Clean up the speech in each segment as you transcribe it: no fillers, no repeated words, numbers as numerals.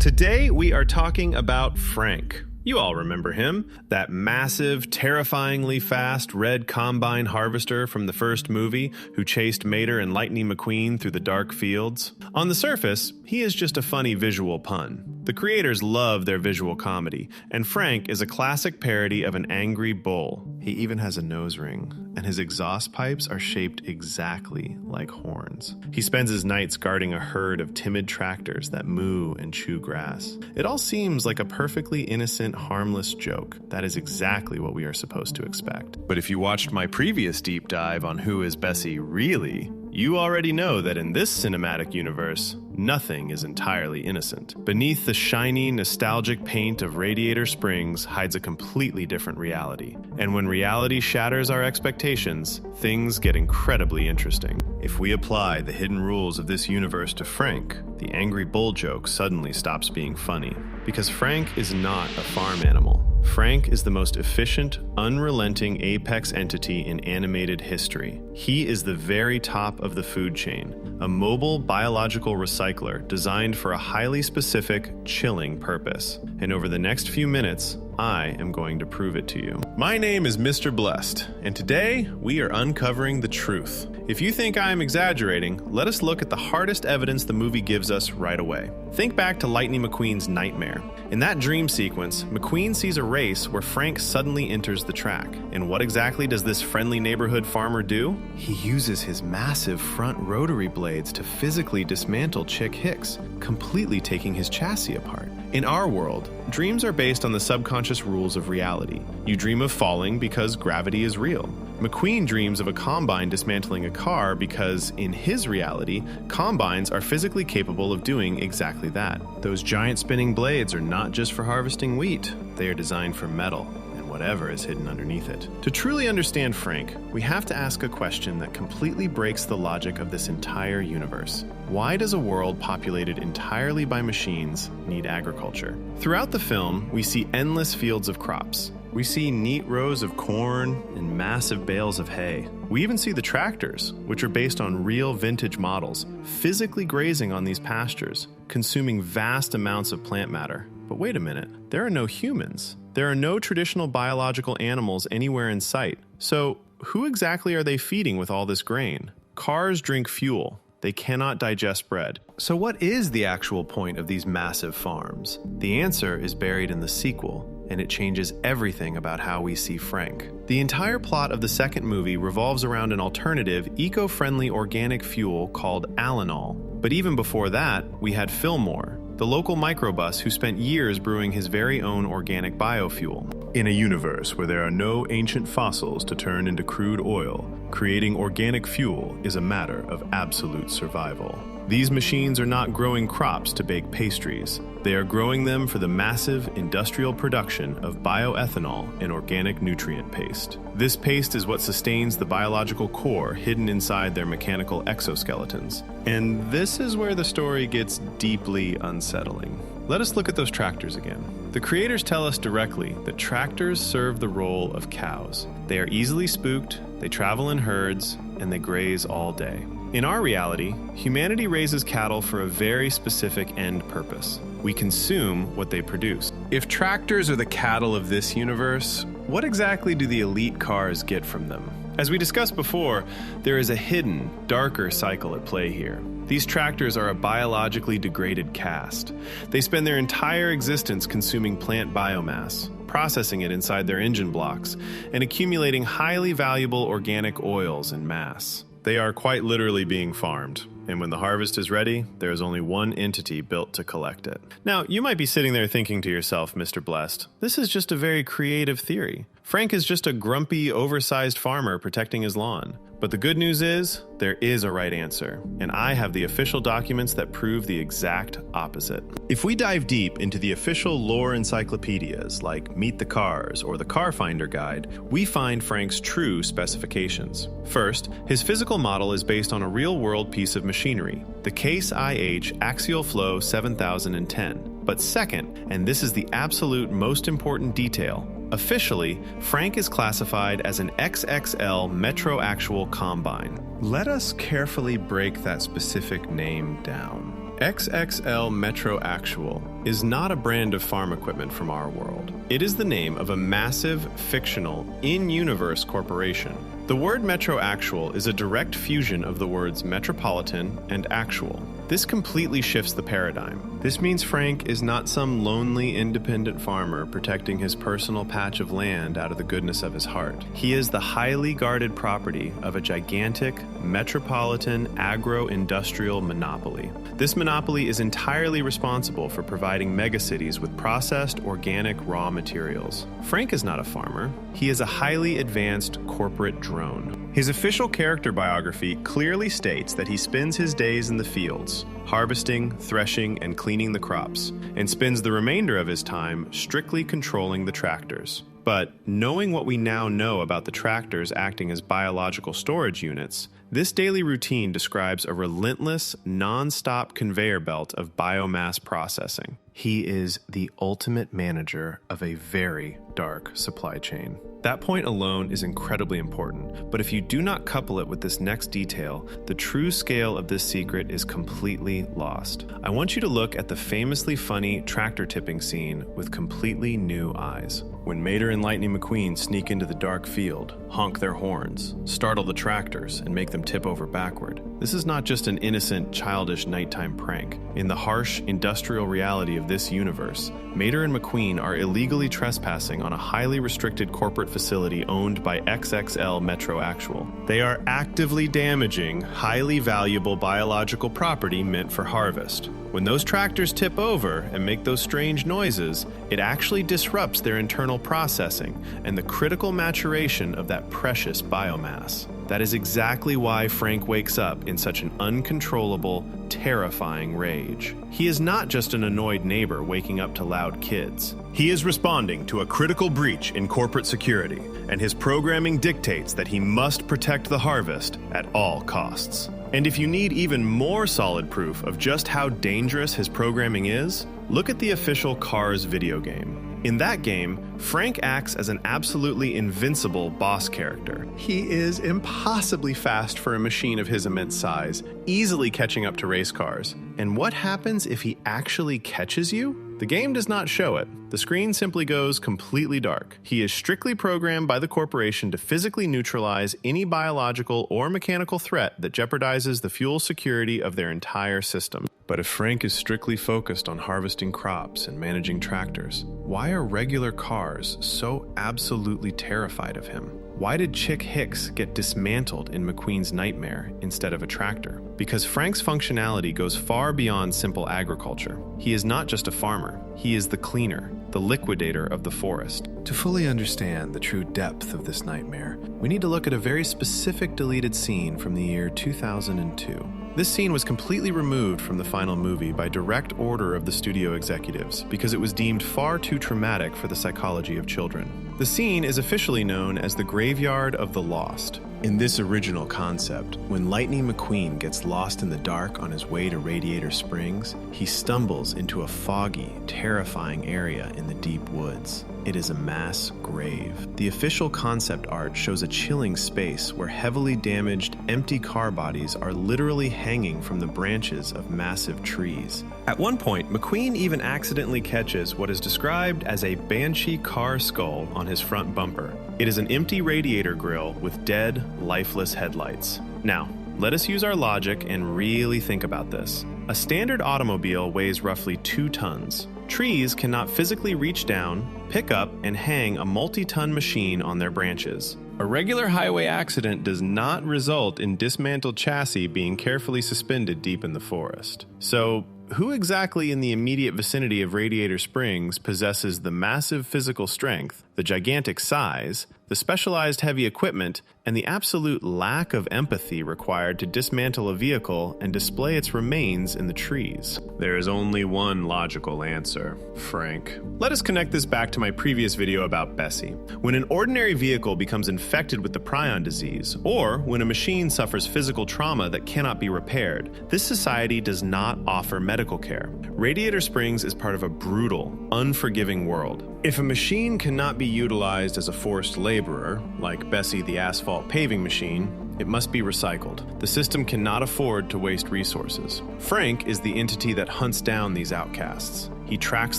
Today we are talking about Frank. You all remember him, that massive, terrifyingly fast red combine harvester from the first movie who chased Mater and Lightning McQueen through the dark fields. On the surface, he is just a funny visual pun. The creators love their visual comedy, and Frank is a classic parody of an angry bull. He even has a nose ring, and his exhaust pipes are shaped exactly like horns. He spends his nights guarding a herd of timid tractors that moo and chew grass. It all seems like a perfectly innocent, harmless joke. That is exactly what we are supposed to expect. But if you watched my previous deep dive on Who is Bessie Really, you already know that in this cinematic universe, nothing is entirely innocent. Beneath the shiny, nostalgic paint of Radiator Springs hides a completely different reality. And when reality shatters our expectations, things get incredibly interesting. If we apply the hidden rules of this universe to Frank, the angry bull joke suddenly stops being funny. Because Frank is not a farm animal. Frank is the most efficient, unrelenting apex entity in animated history. He is the very top of the food chain, a mobile biological recycler designed for a highly specific, chilling purpose. And over the next few minutes, I am going to prove it to you. My name is Mr. Blessed, and today we are uncovering the truth. If you think I am exaggerating, let us look at the hardest evidence the movie gives us right away. Think back to Lightning McQueen's nightmare. In that dream sequence, McQueen sees a race where Frank suddenly enters the track. And what exactly does this friendly neighborhood farmer do? He uses his massive front rotary blades to physically dismantle Chick Hicks, completely taking his chassis apart. In our world, dreams are based on the subconscious rules of reality. You dream of falling because gravity is real. McQueen dreams of a combine dismantling a car because, in his reality, combines are physically capable of doing exactly that. Those giant spinning blades are not just for harvesting wheat, they are designed for metal and whatever is hidden underneath it. To truly understand Frank, we have to ask a question that completely breaks the logic of this entire universe. Why does a world populated entirely by machines need agriculture? Throughout the film, we see endless fields of crops. We see neat rows of corn and massive bales of hay. We even see the tractors, which are based on real vintage models, physically grazing on these pastures, consuming vast amounts of plant matter. But wait a minute, there are no humans. There are no traditional biological animals anywhere in sight. So who exactly are they feeding with all this grain? Cars drink fuel. They cannot digest bread. So what is the actual point of these massive farms? The answer is buried in the sequel, and it changes everything about how we see Frank. The entire plot of the second movie revolves around an alternative, eco-friendly organic fuel called Alanol. But even before that, we had Fillmore, the local microbus who spent years brewing his very own organic biofuel. In a universe where there are no ancient fossils to turn into crude oil, creating organic fuel is a matter of absolute survival. These machines are not growing crops to bake pastries. They are growing them for the massive industrial production of bioethanol and organic nutrient paste. This paste is what sustains the biological core hidden inside their mechanical exoskeletons. And this is where the story gets deeply unsettling. Let us look at those tractors again. The creators tell us directly that tractors serve the role of cows. They are easily spooked, they travel in herds, and they graze all day. In our reality, humanity raises cattle for a very specific end purpose. We consume what they produce. If tractors are the cattle of this universe, what exactly do the elite cars get from them? As we discussed before, there is a hidden, darker cycle at play here. These tractors are a biologically degraded caste. They spend their entire existence consuming plant biomass, processing it inside their engine blocks, and accumulating highly valuable organic oils en masse. They are quite literally being farmed, and when the harvest is ready, there is only one entity built to collect it. Now, you might be sitting there thinking to yourself, Mr. Blessed, this is just a very creative theory. Frank is just a grumpy, oversized farmer protecting his lawn. But the good news is, there is a right answer, and I have the official documents that prove the exact opposite. If we dive deep into the official lore encyclopedias like Meet the Cars or the Car Finder Guide, we find Frank's true specifications. First, his physical model is based on a real-world piece of machinery, the Case IH Axial Flow 7010. But second, and this is the absolute most important detail, officially, Frank is classified as an XXL Metro Actual Combine. Let us carefully break that specific name down. XXL Metro Actual is not a brand of farm equipment from our world. It is the name of a massive, fictional, in-universe corporation. The word Metro Actual is a direct fusion of the words metropolitan and actual. This completely shifts the paradigm. This means Frank is not some lonely, independent farmer protecting his personal patch of land out of the goodness of his heart. He is the highly guarded property of a gigantic, metropolitan, agro-industrial monopoly. This monopoly is entirely responsible for providing megacities with processed, organic raw materials. Frank is not a farmer. He is a highly advanced corporate drone. His official character biography clearly states that he spends his days in the fields, harvesting, threshing, and cleaning the crops, and spends the remainder of his time strictly controlling the tractors. But knowing what we now know about the tractors acting as biological storage units, this daily routine describes a relentless, non-stop conveyor belt of biomass processing. He is the ultimate manager of a very dark supply chain. That point alone is incredibly important, but if you do not couple it with this next detail, the true scale of this secret is completely lost. I want you to look at the famously funny tractor tipping scene with completely new eyes. When Mater and Lightning McQueen sneak into the dark field, honk their horns, startle the tractors, and make them tip over backward, this is not just an innocent, childish nighttime prank. In the harsh, industrial reality of this universe, Mater and McQueen are illegally trespassing on a highly restricted corporate facility owned by XXL Metro Actual. They are actively damaging highly valuable biological property meant for harvest. When those tractors tip over and make those strange noises, it actually disrupts their internal processing and the critical maturation of that precious biomass. That is exactly why Frank wakes up in such an uncontrollable, terrifying rage. He is not just an annoyed neighbor waking up to loud kids. He is responding to a critical breach in corporate security, and his programming dictates that he must protect the harvest at all costs. And if you need even more solid proof of just how dangerous his programming is, look at the official Cars video game. In that game, Frank acts as an absolutely invincible boss character. He is impossibly fast for a machine of his immense size, easily catching up to race cars. And what happens if he actually catches you? The game does not show it. The screen simply goes completely dark. He is strictly programmed by the corporation to physically neutralize any biological or mechanical threat that jeopardizes the fuel security of their entire system. But if Frank is strictly focused on harvesting crops and managing tractors, why are regular cars so absolutely terrified of him? Why did Chick Hicks get dismantled in McQueen's nightmare instead of a tractor? Because Frank's functionality goes far beyond simple agriculture. He is not just a farmer. He is the cleaner, the liquidator of the forest. To fully understand the true depth of this nightmare, we need to look at a very specific deleted scene from the year 2002. This scene was completely removed from the final movie by direct order of the studio executives because it was deemed far too traumatic for the psychology of children. The scene is officially known as the Graveyard of the Lost. In this original concept, when Lightning McQueen gets lost in the dark on his way to Radiator Springs, he stumbles into a foggy, terrifying area in the deep woods. It is a mass grave. The official concept art shows a chilling space where heavily damaged, empty car bodies are literally hanging from the branches of massive trees. At one point, McQueen even accidentally catches what is described as a banshee car skull on his front bumper. It is an empty radiator grille with dead, lifeless headlights. Now, let us use our logic and really think about this. A standard automobile weighs roughly 2 tons. Trees cannot physically reach down, pick up, and hang a multi-ton machine on their branches. A regular highway accident does not result in dismantled chassis being carefully suspended deep in the forest. So, who exactly in the immediate vicinity of Radiator Springs possesses the massive physical strength, the gigantic size, the specialized heavy equipment, and the absolute lack of empathy required to dismantle a vehicle and display its remains in the trees? There is only one logical answer: Frank. Let us connect this back to my previous video about Bessie. When an ordinary vehicle becomes infected with the prion disease, or when a machine suffers physical trauma that cannot be repaired, this society does not offer medical care. Radiator Springs is part of a brutal, unforgiving world. If a machine cannot be utilized as a forced laborer, like Bessie the asphalt paving machine, It must be recycled. The system cannot afford to waste resources. Frank is the entity that hunts down these outcasts. He tracks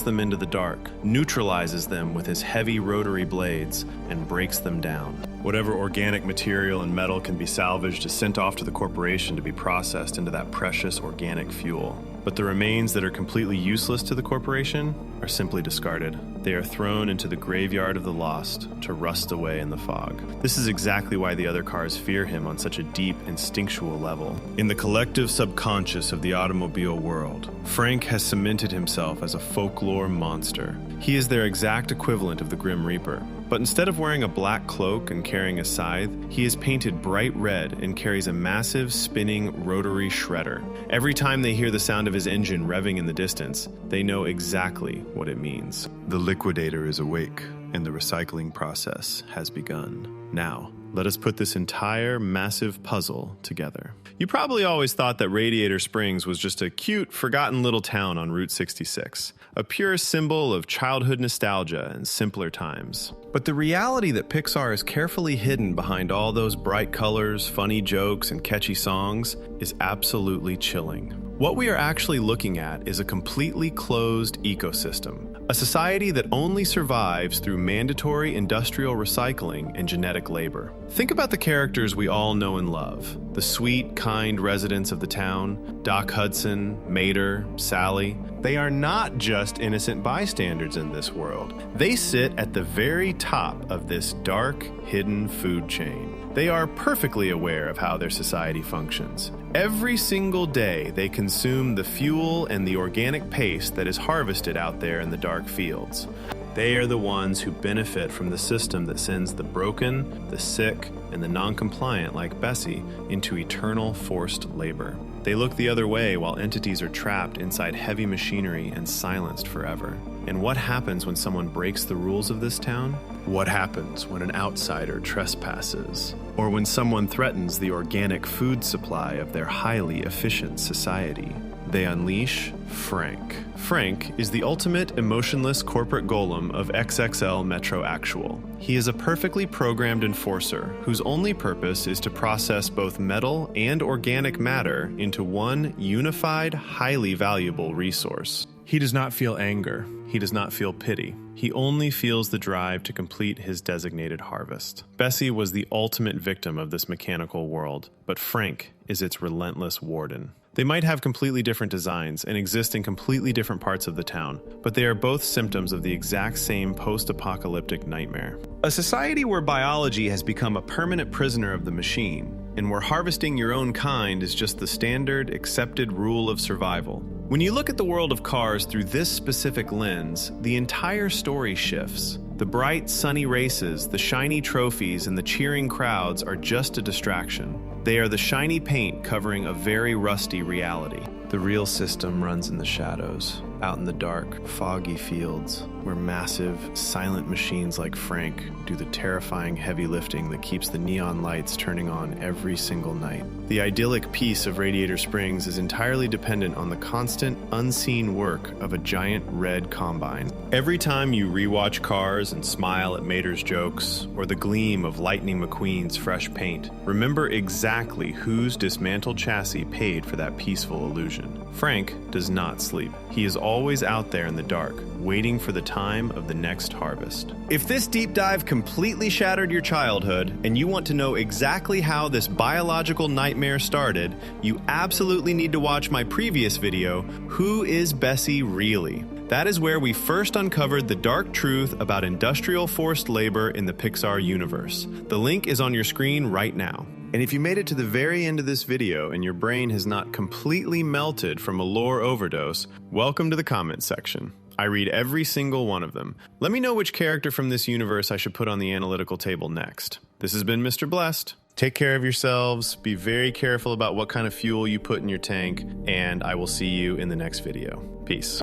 them into the dark, neutralizes them with his heavy rotary blades, and breaks them down. Whatever organic material and metal can be salvaged is sent off to the corporation to be processed into that precious organic fuel. But the remains that are completely useless to the corporation are simply discarded. They are thrown into the graveyard of the lost to rust away in the fog. This is exactly why the other cars fear him on such a deep, instinctual level. In the collective subconscious of the automobile world, Frank has cemented himself as a folklore monster. He is their exact equivalent of the Grim Reaper. But instead of wearing a black cloak and carrying a scythe, he is painted bright red and carries a massive, spinning rotary shredder. Every time they hear the sound of his engine revving in the distance, they know exactly what it means. The liquidator is awake, and the recycling process has begun. Now, let us put this entire massive puzzle together. You probably always thought that Radiator Springs was just a cute, forgotten little town on Route 66, a pure symbol of childhood nostalgia and simpler times. But the reality that Pixar is carefully hidden behind all those bright colors, funny jokes, and catchy songs is absolutely chilling. What we are actually looking at is a completely closed ecosystem, a society that only survives through mandatory industrial recycling and genetic labor. Think about the characters we all know and love. The sweet, kind residents of the town, Doc Hudson, Mater, Sally. They are not just innocent bystanders in this world. They sit at the very top of this dark, hidden food chain. They are perfectly aware of how their society functions. Every single day, they consume the fuel and the organic paste that is harvested out there in the dark fields. They are the ones who benefit from the system that sends the broken, the sick, and the non-compliant like Bessie into eternal forced labor. They look the other way while entities are trapped inside heavy machinery and silenced forever. And what happens when someone breaks the rules of this town? What happens when an outsider trespasses? Or when someone threatens the organic food supply of their highly efficient society? They unleash Frank. Frank is the ultimate emotionless corporate golem of XXL Metro Actual. He is a perfectly programmed enforcer whose only purpose is to process both metal and organic matter into one unified, highly valuable resource. He does not feel anger. He does not feel pity. He only feels the drive to complete his designated harvest. Bessie was the ultimate victim of this mechanical world, but Frank is its relentless warden. They might have completely different designs and exist in completely different parts of the town, but they are both symptoms of the exact same post-apocalyptic nightmare. A society where biology has become a permanent prisoner of the machine, and where harvesting your own kind is just the standard, accepted rule of survival. When you look at the world of cars through this specific lens, the entire story shifts. The bright, sunny races, the shiny trophies, and the cheering crowds are just a distraction. They are the shiny paint covering a very rusty reality. The real system runs in the shadows, out in the dark, foggy fields, where massive, silent machines like Frank do the terrifying heavy lifting that keeps the neon lights turning on every single night. The idyllic peace of Radiator Springs is entirely dependent on the constant, unseen work of a giant red combine. Every time you rewatch Cars and smile at Mater's jokes, or the gleam of Lightning McQueen's fresh paint, remember exactly whose dismantled chassis paid for that peaceful illusion. Frank does not sleep. He is always out there in the dark, waiting for the time of the next harvest. If this deep dive completely shattered your childhood, and you want to know exactly how this biological nightmare started, you absolutely need to watch my previous video, Who is Bessie Really? That is where we first uncovered the dark truth about industrial forced labor in the Pixar universe. The link is on your screen right now. And if you made it to the very end of this video and your brain has not completely melted from a lore overdose, welcome to the comment section. I read every single one of them. Let me know which character from this universe I should put on the analytical table next. This has been Mr. Blessed. Take care of yourselves, be very careful about what kind of fuel you put in your tank, and I will see you in the next video. Peace.